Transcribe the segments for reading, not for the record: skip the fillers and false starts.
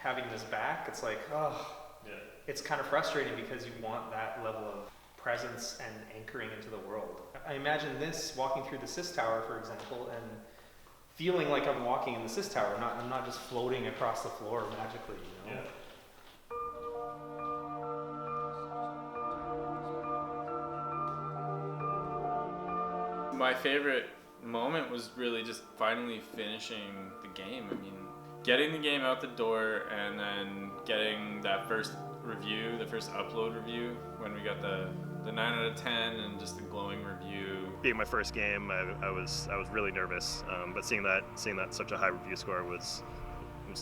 having this back, it's like, oh, yeah. It's kind of frustrating because you want that level of presence and anchoring into the world. I imagine this, walking through the Cis Tower, for example, and feeling like I'm walking in the Cis Tower, I'm not just floating across the floor magically, you know? Yeah. My favorite moment was really just finally finishing the game. I mean, getting the game out the door and then getting that first review, the first upload review, when we got the 9 out of 10 and just the glowing review. Being my first game, I was really nervous, but seeing that such a high review score was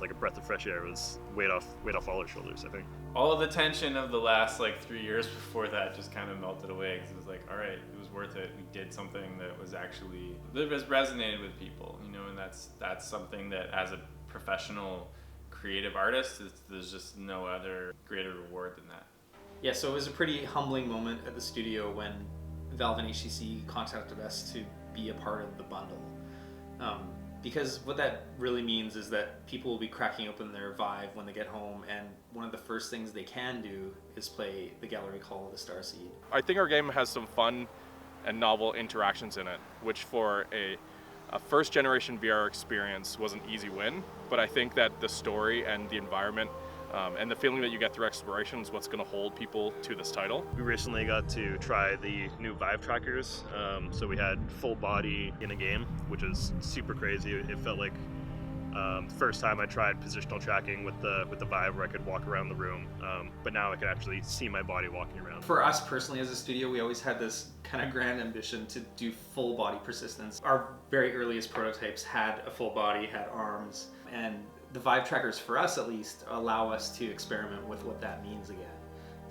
like a breath of fresh air. It was weight off all our shoulders, I think. All of the tension of the last 3 years before that just kind of melted away, because it was like, all right, it was worth it. We did something that was actually, that has resonated with people, you know, and that's something that as a professional creative artist, there's just no other greater reward than that. Yeah, so it was a pretty humbling moment at the studio when Valve and HTC contacted us to be a part of the bundle. Because what that really means is that people will be cracking open their Vive when they get home, and one of the first things they can do is play the Gallery Call of the Starseed. I think our game has some fun and novel interactions in it, which for a first generation VR experience was an easy win, but I think that the story and the environment and the feeling that you get through exploration is what's going to hold people to this title. We recently got to try the new Vive trackers, so we had full body in a game, which is super crazy. It felt like the first time I tried positional tracking with the Vive, where I could walk around the room, but now I could actually see my body walking around. For us personally as a studio, we always had this kind of grand ambition to do full body persistence. Our very earliest prototypes had a full body, had arms, and the Vive trackers, for us at least, allow us to experiment with what that means again.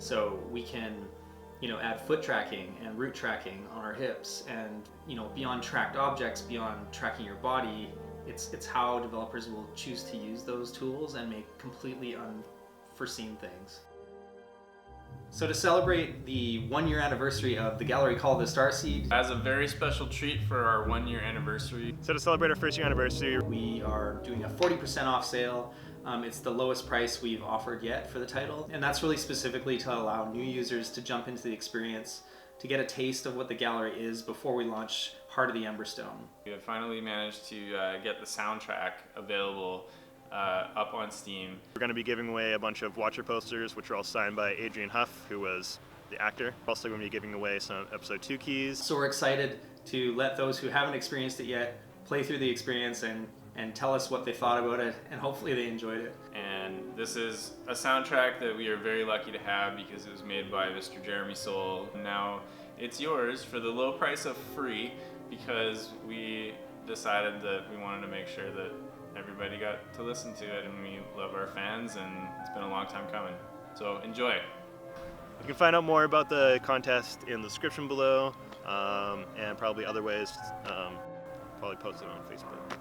So we can, add foot tracking and root tracking on our hips, and beyond tracked objects, beyond tracking your body, it's how developers will choose to use those tools and make completely unforeseen things. So to celebrate the 1-year anniversary of the Gallery Call of the Starseed, as a very special treat for our 1-year anniversary. So to celebrate our first year anniversary, we are doing a 40% off sale. It's the lowest price we've offered yet for the title, and that's really specifically to allow new users to jump into the experience, to get a taste of what the gallery is before we launch Heart of the Emberstone. We have finally managed to get the soundtrack available up on Steam. We're going to be giving away a bunch of Watcher posters, which are all signed by Adrian Huff, who was the actor. We're also going to be giving away some Episode 2 keys. So we're excited to let those who haven't experienced it yet play through the experience and tell us what they thought about it, and hopefully they enjoyed it. And this is a soundtrack that we are very lucky to have because it was made by Mr. Jeremy Soule. Now it's yours for the low price of free, because we decided that we wanted to make sure that everybody got to listen to it, and we love our fans, and it's been a long time coming. So enjoy. You can find out more about the contest in the description below, and probably other ways, probably post it on Facebook.